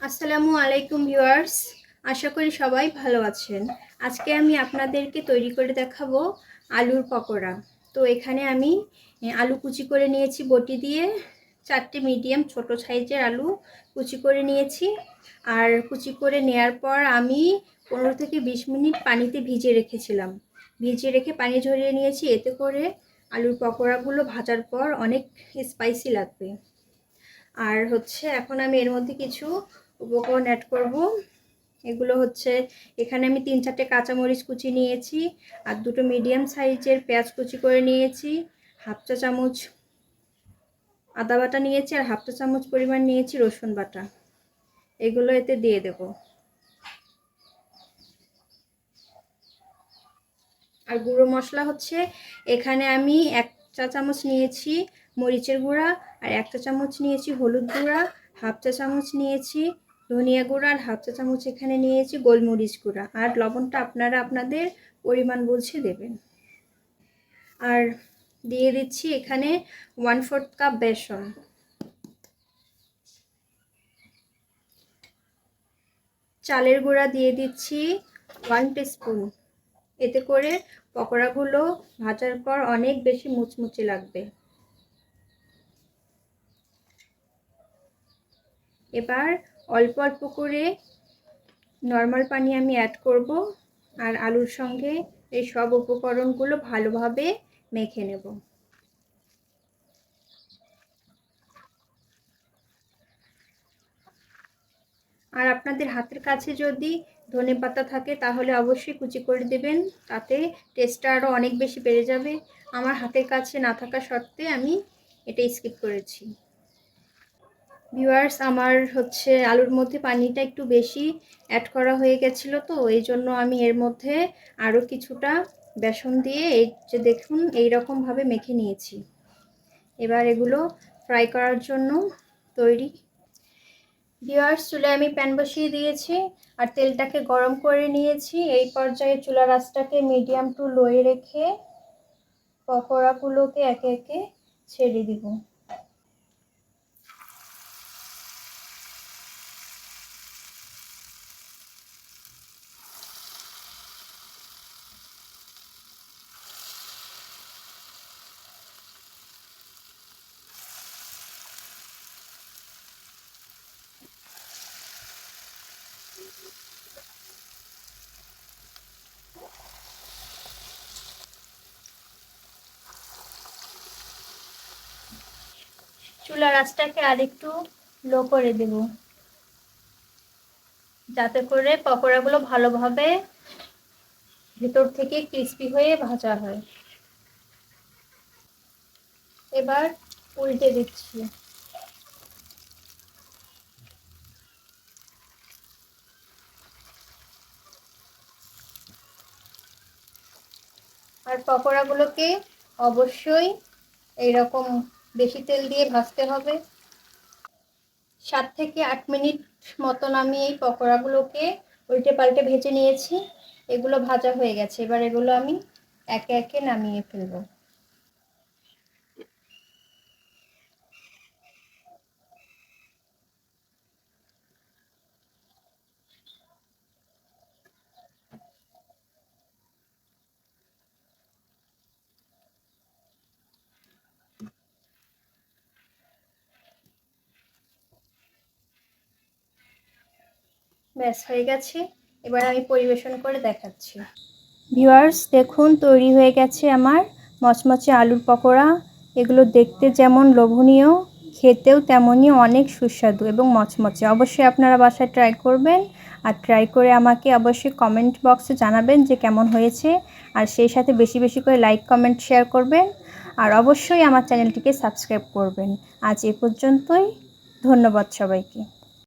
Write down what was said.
আসসালামু আলাইকুম ভিউয়ার্স, আশা করি সবাই ভালো আছেন। আজকে আমি আপনাদেরকে তৈরি করে দেখাবো আলুর পকোড়া। তো এখানে আমি আলু কুচি করে নিয়েছি বটি দিয়ে, 4টে মিডিয়াম ছোট সাইজের আলু কুচি করে নিয়েছি। আর কুচি করে নেয়ার পর আমি 15 থেকে 20 মিনিট পানিতে ভিজিয়ে রেখেছিলাম। ভিজিয়ে রেখে পানি ঝরিয়ে নিয়েছি, এতে করে আলুর পকোড়াগুলো ভাজার পর অনেক স্পাইসি লাগবে। আর এখন আমি এর মধ্যে কিছু উপকরণ অ্যাড করব। এগুলো এখানে আমি 3-4টে কাঁচামরিচ কুচি নিয়েছি, আর 2টো মিডিয়াম সাইজের পেঁয়াজ কুচি করে নিয়েছি, হাফ চা চামচ আদা বাটা নিয়েছি, আর হাফ চা চামচ পরিমাণ নিয়েছি রসুন বাটা। এগুলো এতে দিয়ে দেব। আর গুঁড়ো মশলা এখানে আমি 1 চা চামচ নিয়েছি মরিচের গুঁড়া, আর 1 চা চামচ নিয়েছি হলুদ গুঁড়া, হাফ চা চামচ নিয়েছি ধনিয়া গুঁড়া, আর হাফ চা চামচ এখানে নিয়েছি গোলমরিচ গুঁড়া। আর লবণটা আপনারা আপনাদের পরিমাণ বুঝে দেবেন। আর দিয়ে দিচ্ছি এখানে 1/4 কাপ বেসন। চালের গুঁড়া দিয়ে দিচ্ছি 1 টিস্পুন। এতে করে পকোড়াগুলো ভাজার পর অনেক বেশি মুচমুচে লাগবে। এবার অল্প অল্প করে নর্মাল পানি আমি অ্যাড করব, আর আলুর সঙ্গে এই সব উপকরণগুলো ভালোভাবে মেখে নেব। আর আপনাদের হাতের কাছে যদি ধনেপাতা থাকে তাহলে অবশ্যই কুচি করে দেবেন, তাতে টেস্টটা আরও অনেক বেশি বেড়ে যাবে। আমার হাতের কাছে না থাকা সত্ত্বে আমি এটা স্কিপ করেছি। ভিউয়ার্স, আমার আলুর মধ্যে পানিটা একটু বেশি অ্যাড করা হয়ে গেছিলো, তো এই জন্য আমি এর মধ্যে আরও কিছুটা বেসন দিয়ে এই যে দেখুন এই রকমভাবে মেখে নিয়েছি। এবার এগুলো ফ্রাই করার জন্য তৈরি। ভিউয়ার্স, চুলায় আমি প্যান বসিয়ে দিয়েছি আর তেলটাকে গরম করে নিয়েছি। এই পর্যায়ে চুলার আঁচটাকে মিডিয়াম টু লোয়ে রেখে পকোড়াগুলোকে একে একে ছেড়ে দিব। চুলার আঁচটাকে আরেকটু লো করে দেব, যাতে করে পকোড়াগুলো ভালোভাবে ভেতর থেকে ক্রিস্পি হয়ে ভাজা হয়। এবার উল্টে দিচ্ছি। আর পকোড়াগুলোকে অবশ্যই এইরকম বেশি তেল দিয়ে ভাজতে হবে। 7 থেকে 8 মিনিট মতন আমি এই পকোড়াগুলোকে উল্টে পাল্টে ভেজে নিয়েছি। এগুলো ভাজা হয়ে গেছে। এবার এগুলো আমি একে একে নামিয়ে ফেলবো। ব্যাস হয়ে গেছে। এবার আমি পরিবেশন করে দেখাচ্ছি। ভিউয়ার্স, দেখুন তৈরি হয়ে গেছে আমার মচমচে আলুর পকোড়া। এগুলো দেখতে যেমন লোভনীয়, খেতেও তেমনই অনেক সুস্বাদু এবং মচমচে। অবশ্যই আপনারা বাসায় ট্রাই করবেন, আর ট্রাই করে আমাকে অবশ্যই কমেন্ট বক্সে জানাবেন যে কেমন হয়েছে। আর সেই সাথে বেশি বেশি করে লাইক কমেন্ট শেয়ার করবেন, আর অবশ্যই আমার চ্যানেলটিকে সাবস্ক্রাইব করবেন। আজ এ পর্যন্তই। ধন্যবাদ সবাইকে।